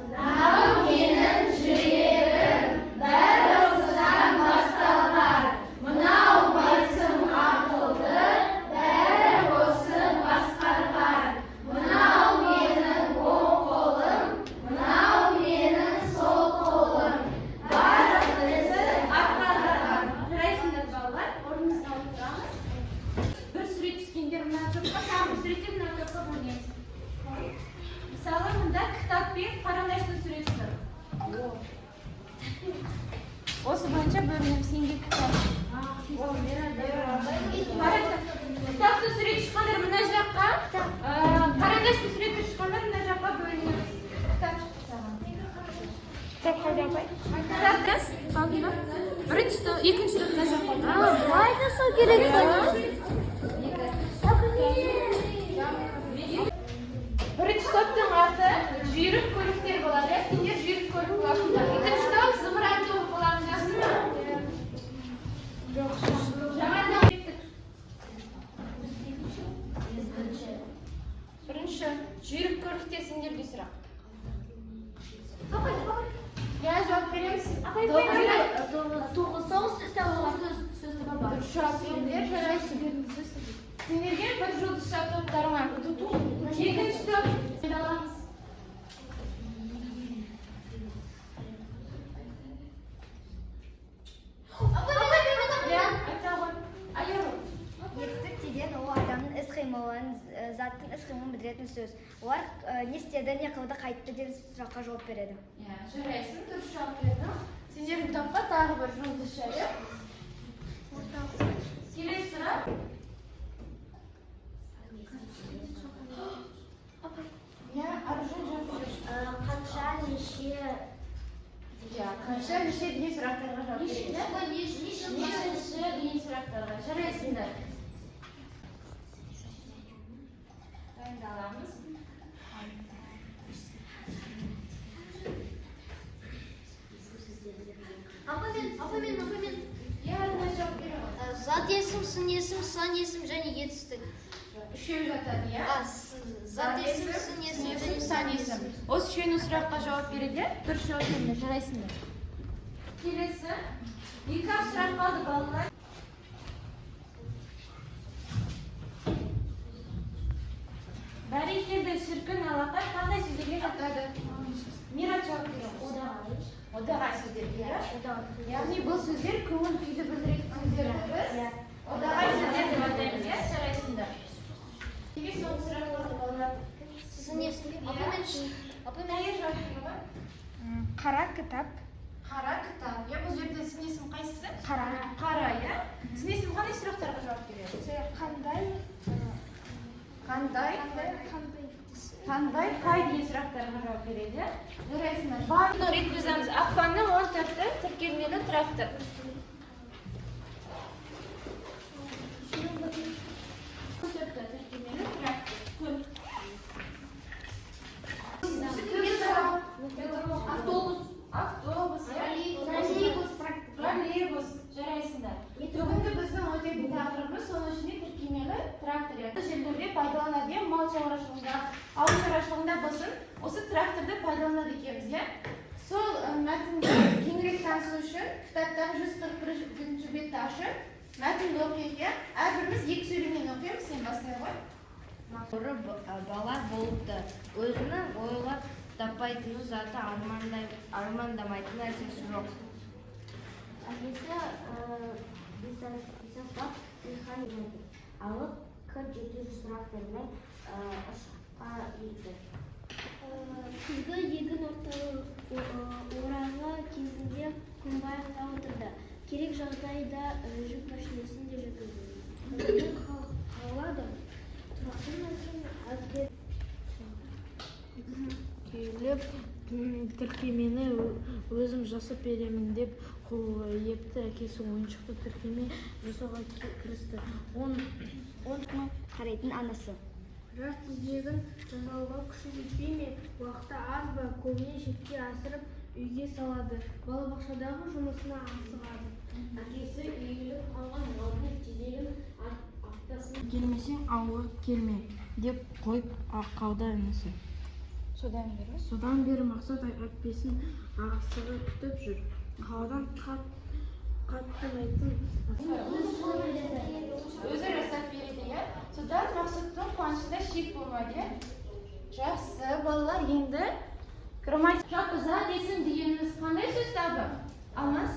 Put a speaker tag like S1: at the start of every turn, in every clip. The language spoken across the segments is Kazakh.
S1: Мынау менің жүрегім, бір осыдан басталар. Мынау басым ақылды, бәрі осы басқарған. Мынау менің оң қолым, мынау менің сол қолым. Барлық ісі атқарған.
S2: Жарайсыңдар балалар, орнымызға отырамыз. Бір сурет түскендер мына топқа, тағы бір суретте мына топқа бөлінесіз. Мысалы, мында кітап пен қарандашты суреті тұр. Осы бойынша бөлінеміз. Сенге кітап. Кітаптың суреті шыққандар мына жаққа, қарандаштың суреті шыққандар мына жаққа бөлінеміз. Кітап шықты саған. Кітап қайда апай? Кітап кіз? Алдында? Бірінші топ, екінші топ мына жаққа.
S1: Қалай жасау керек пе?
S2: Бірінші топтың аты жүйрік көліктер болады. Сендер жүйрік көлік боласыңдар. Екінші топ зымыран тобы боламыз. Жақсы ма? Жоқ. Жаңадан кеттік. Бірінші жүйрік көліктер сендерге сұрақ. Я жауап береміз.
S1: Тоғыз сөз бар.
S2: Дұрыс жауап беріңдер, жарайсың. Сендерге бір жұлдыз топтарыңа. Екінші топ аламыз.
S1: Етістік деген ол адамның іс-қимылын, заттың іс-қимылын білдіретін сөз. Олар не істеді, не қылды, қайтты деген сұраққа жауап береді.
S2: Жарайсың, дұрыс жауап бердің. Сендердің топқа тағы бір жұлдыз жайып. Келесі сұрақ. Аружан жауап берші.
S1: Қанша, неше...
S2: Қанша, неше деген сұрақтарға жауап береді. Нешінші деген сұрақтарға. Жарайсыңдар. Дайындаламыз.
S1: Апамен.
S2: Мына жауап береді.
S1: Зат есім, сын есім, сан есім және етістік.
S2: Үшеу жатады, иә?
S1: Зат есім, сын есім және
S2: сан есім. Осы үшеуінің сұраққа жауап береді. Дұрыс жауап беріңдер, жарайсыңдар. Келесі. Екі сұрақ қалды балалар. Бәрекелді, шіркін, алақай қандай сөздерге жатады? Мират жауап береді. Одағай сөздерге. Яғни бұл сөздер көңіл күйді білдіретін сөздер. Одағай сөздер деп атаймыз, иә? Жарайсыңдар. Неге соңғы сұрақ қалды балалар?
S1: сын есім.
S2: Апамен әйел жауап береді.
S3: Қара кітап.
S2: Қара кітап. Я бұл жерде сын есім қайсысы?
S3: Қара.
S2: Қара, иә? Сын есім қандай сұрақтарға жауап береді? Қандай, қай деген сұрақтарға жауап береді? Жарайсыңдар. Барлығын рет бұзамыз. Ақпанның 14-і тіркелмелі трактор. Автобус, троллейбус. Жарайсыңдар. Бүгінгі біздің өтетін тақырыбымыз соның ішінде тіркемелі трактор. Жерлерде пайдаланады, мал шаруашылығында, ауыл шаруашылығында болсын, осы тракторды пайдаланады екенбіз, иә? Сол мәтінді кеңірек танысу үшін кітаптағы 141-ші бетті ашып, мәтінді оқиық, иә? Әрбіріміз екі сөйлеммен оқимыз, сен бастай ғой.
S4: Бала болыпты. Өзінің ойлап таппайтыны заты армандамайтын нәрсесі жоқ.
S1: Әкесі бесаспап илхан еді. Алып К-700 трактормен ұшаққа еді. Күзгі егін орағы кезінде комбайнға отырды. Керек жағдайда жүк машинасын де жүргізді. Қалады.
S3: Келіп, тіркемені өзім жасап беремін деп қол епті. Әкесі ойыншықты тіркеме жасауға кірісті.
S1: Қарайтын анасы.
S3: Жас тезегін жасауға күші жетпей ме? Уақыты аз ба? Көбіне шетке асырып үйге салады. Балабақшадағы жұмысына асығады.
S1: Әкесі үйіліп қалған малдың тезегін аптасын
S3: Келмесең ауыр келме деп қойып қалды інісі. Содан бері мақсат әпкесін асыға күтіп жүр. Қаладан қатты айтын.
S2: Өзі жасап береді, иә. Содан Мақсұттың қуанышында шек болмайды. Жақсы, балалар, енді грамматика. Жалпы зат есім дегеніміз қандай сөз табы? Алмас?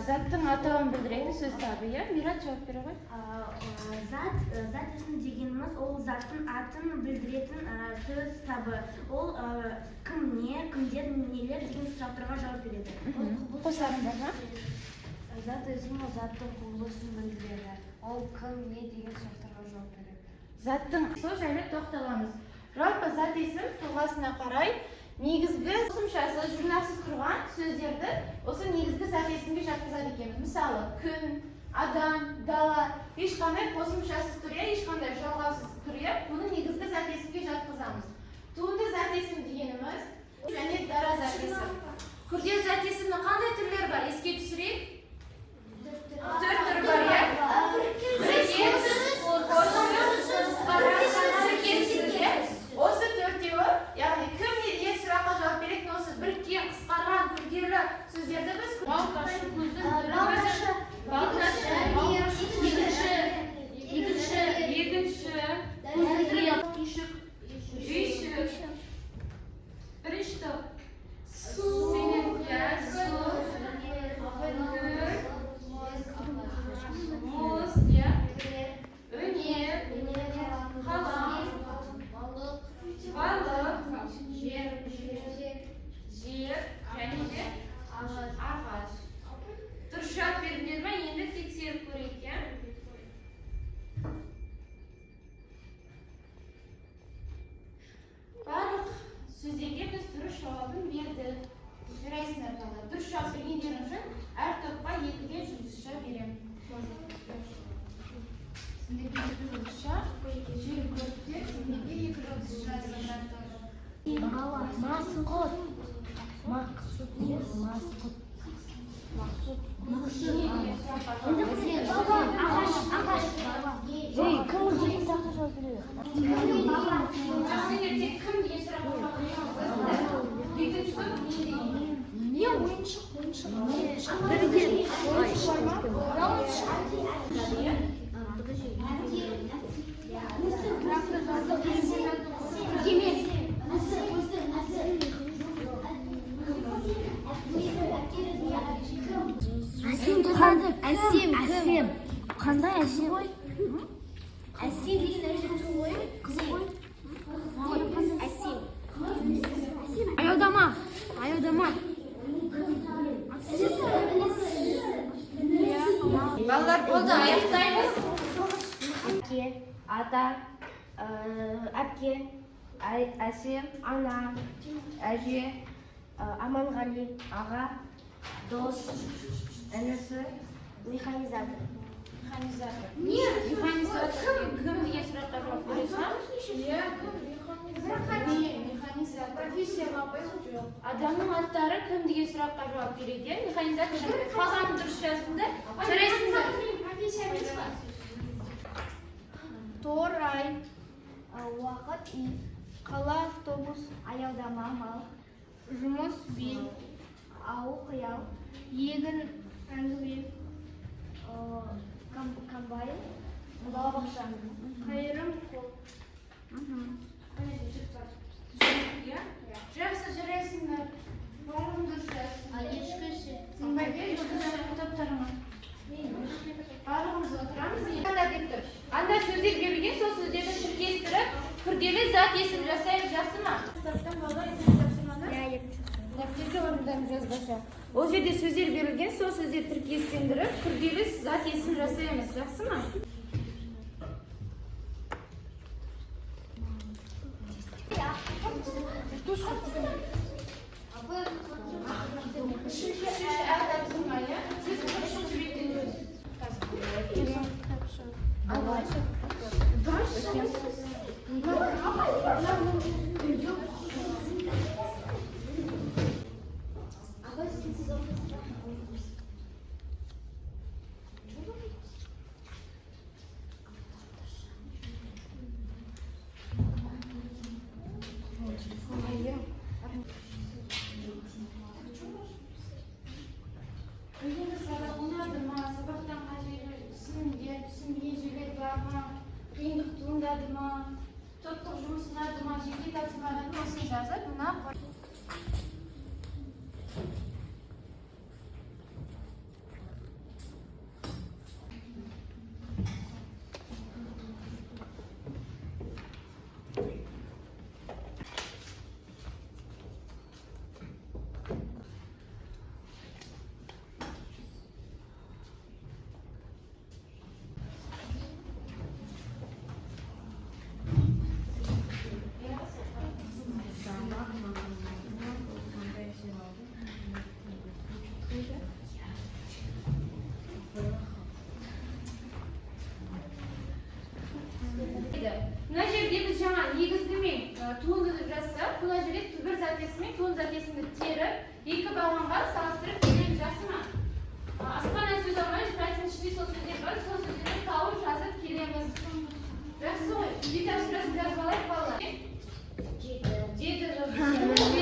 S2: Заттың атауын білдіретін сөз табы, иә? Мират жауап бере ғой.
S5: Зат есім дегеніміз ол заттың атын білдіретін сөз табы. Ол кім не, кімдер, нелер деген сұрақтарға жауап береді.
S2: Қосарыңдар, ма?
S4: Зат есімі заттың құбылысын білдіреді. Ол кім не деген сұрақтарға жауап береді.
S2: Заттың сол жайлы тоқталамыз. Жалпы зат есім тұлғасына қарай негізгі қосымшасы жұрнақсыз тұрған сөздерді осы негізгі зат есімге жатқызады екенбіз. Мысалы, күн, адам, дала, ешқандай қосымшасыз түрия, ешқандай жалғаусыз түрия, бұны негізгі зат есімге жатқызамыз. Туынды зат есім дегеніміз және дара зат есім. Күрделі зат есімнің қандай түрлері бар? Еске түсірейік. 4 түрі бар, иә? Осы төртеуі, яғни кім не деген сұраққа жауап беретін осы біріккен, қысқарған, күрделі сөздерді біз балқашы, көздің Тұршат бердіңдер ме? Енді тексеріп көрейік, иә? Барлық сөздерге біз дұрыс жауабын бердік. Жарайсыңдар балалар. Дұрыс жауап бергендер үшін әр топқа 2-ге жұлдызша беремін. Сендерге 2 жұлдызша, жүйелі көріпте, сендерге 2 жұлдызша
S5: Әсем. Қандай әсем? Әсем деген әсем ғой. Қызы ғой. Әсем.
S3: Аялдама.
S2: Балалар болды, аяқтаймыз.
S4: Әке, ата, әпке, әсем, ана, әже, Аманғали, аға, дос, інісі, механизатор.
S2: Механизатор кім деген сұраққа жауап бересің? Профессияға қойып жоқ. Адамның аттары кім деген сұраққа жауап береді? Механизатор қалған дұрыс жаздыңдар. Жарайсыңдар.
S1: Торай, уақыт, қала, автобус, аялдама, мал, жұмыс, бел, ауыл, қиял, егін, әңгіме, комбайн, балабақша, қайырым, қол.
S2: Жақсы, жарайсыңдар. Барлығын дұрыс жаздыңдар. Сенбайбек, топтарыңа. Барлығымыз отырамыз. Анда сөздер берілген, сол сөздерді тіркестіріп, күрделі зат есім жасаймыз, жақсы ма? Дәптерге орындарым жазбаша. Ол жерде сөздер берілген, сол сөздер тіркестендіріп, күрделі зат есім жасаймыз, жақсы ма? Үшінші әдәпсіңа, иә? Сіз үшінші беттен өзі. түсінбеген жерлер бар ма, қиындық туындады ма, топтық жұмыс ұнады ма, жеке тапсырмаларды осыны жазып, мына мына жерде біз жаңа негізгі мен туындыны жазсақ, мына жерде түбір запясы мен тон запясыны теріп, екі бағанға салыстырып береміз, жақсы ма? Аспаннан сөз алмай, сұрайтын ішінде сол сөздер бар, сол сөздерді тауып жазып келеміз. Жақсы ғой, үйде тапсырысын жазып алайық балалар. 7 жазып.